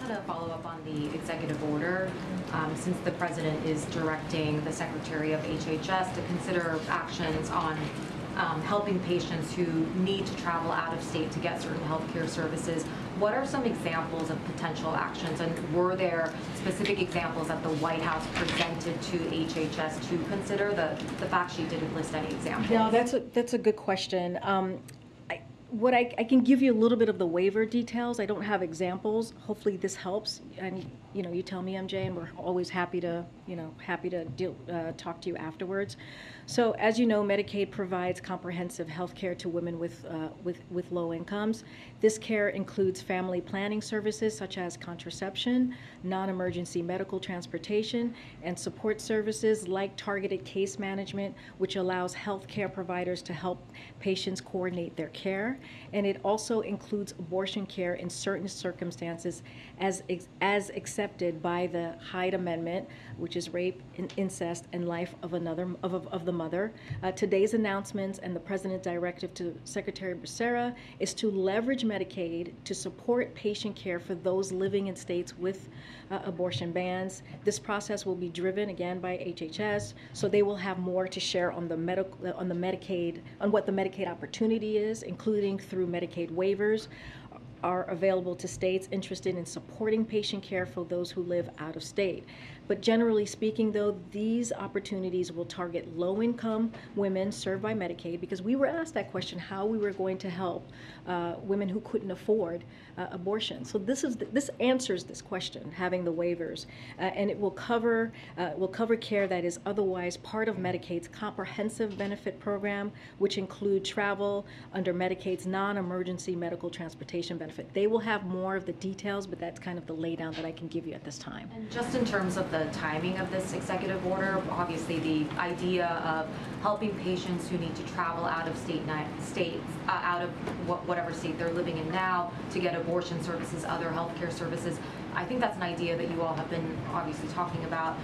wanted to follow up on the executive order, since the president is directing the Secretary of HHS to consider actions on helping patients who need to travel out of state to get certain healthcare services. What are some examples of potential actions, and were there specific examples that the White House presented to HHS to consider? The fact sheet didn't list any examples. No, that's a good question. I can give you a little bit of the waiver details. I don't have examples. Hopefully this helps. And you tell me, MJ, and we're always happy to talk to you afterwards. So as you know, Medicaid provides comprehensive health care to women with low incomes. This care includes family planning services such as contraception, non-emergency medical transportation, and support services like targeted case management, which allows health care providers to help patients coordinate their care. And it also includes abortion care in certain circumstances as accepted by the Hyde Amendment, which is rape, incest, and life of the mother. Today's announcements and the President's directive to Secretary Becerra is to leverage Medicaid to support patient care for those living in states with abortion bans. This process will be driven again by HHS, so they will have more to share on what the Medicaid opportunity is, including through Medicaid waivers are available to states interested in supporting patient care for those who live out of state. But generally speaking, though, these opportunities will target low-income women served by Medicaid, because we were asked that question, how we were going to help women who couldn't afford abortion. So this answers this question, having the waivers, and it will cover care that is otherwise part of Medicaid's comprehensive benefit program, which include travel under Medicaid's non-emergency medical transportation benefit. They will have more of the details, but that's kind of the laydown that I can give you at this time. And just in terms of the timing of this executive order, obviously the idea of helping patients who need to travel out of states, out of whatever state they're living in now, to get abortion services, other healthcare services. I think that's an idea that you all have been obviously talking about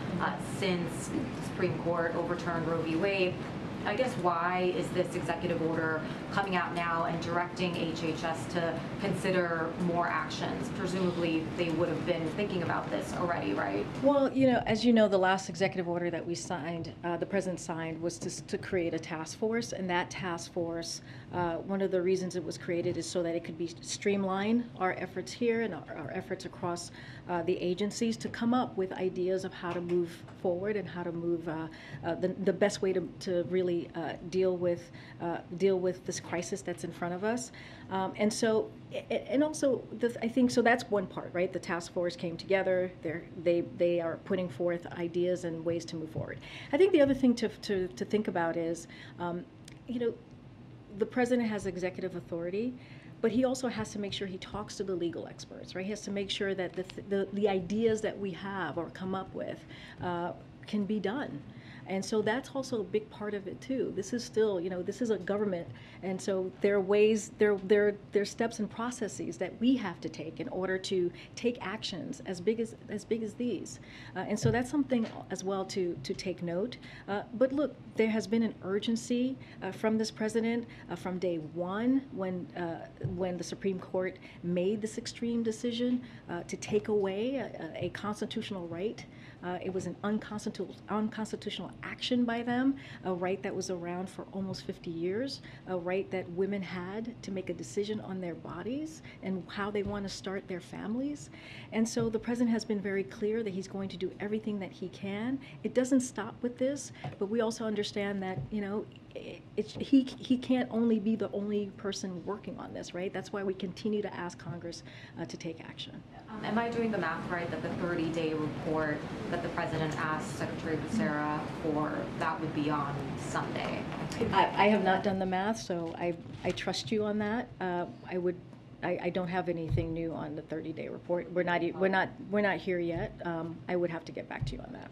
since the Supreme Court overturned Roe v. Wade. I guess why is this executive order coming out now and directing HHS to consider more actions? Presumably they would have been thinking about this already, right? Well, as you know, the last executive order that we signed, the president signed, was to create a task force. And that task force, one of the reasons it was created is so that it could be streamline our efforts here and our efforts across the agencies to come up with ideas of how to move forward and how to move the best way to really deal with this crisis that's in front of us, and also I think so. That's one part, right? The task force came together. They are putting forth ideas and ways to move forward. I think the other thing to think about is, the president has executive authority, but he also has to make sure he talks to the legal experts, right? He has to make sure that the ideas that we have or come up with can be done. And so that's also a big part of it too. This is still, this is a government, and so there are ways, there are steps and processes that we have to take in order to take actions as big as these. And so that's something as well to take note. But look, there has been an urgency from this president from day one when the Supreme Court made this extreme decision to take away a constitutional right. It was an unconstitutional action by them, a right that was around for almost 50 years, a right that women had to make a decision on their bodies and how they want to start their families. And so the president has been very clear that he's going to do everything that he can. It doesn't stop with this, but we also understand that, he can't only be the only person working on this, right? That's why we continue to ask Congress to take action. Am I doing the math right that the 30-day report that the president asked Secretary Becerra for, that would be on Sunday? I have not done the math, so I trust you on that. I don't have anything new on the 30-day report. We're not here yet. I would have to get back to you on that.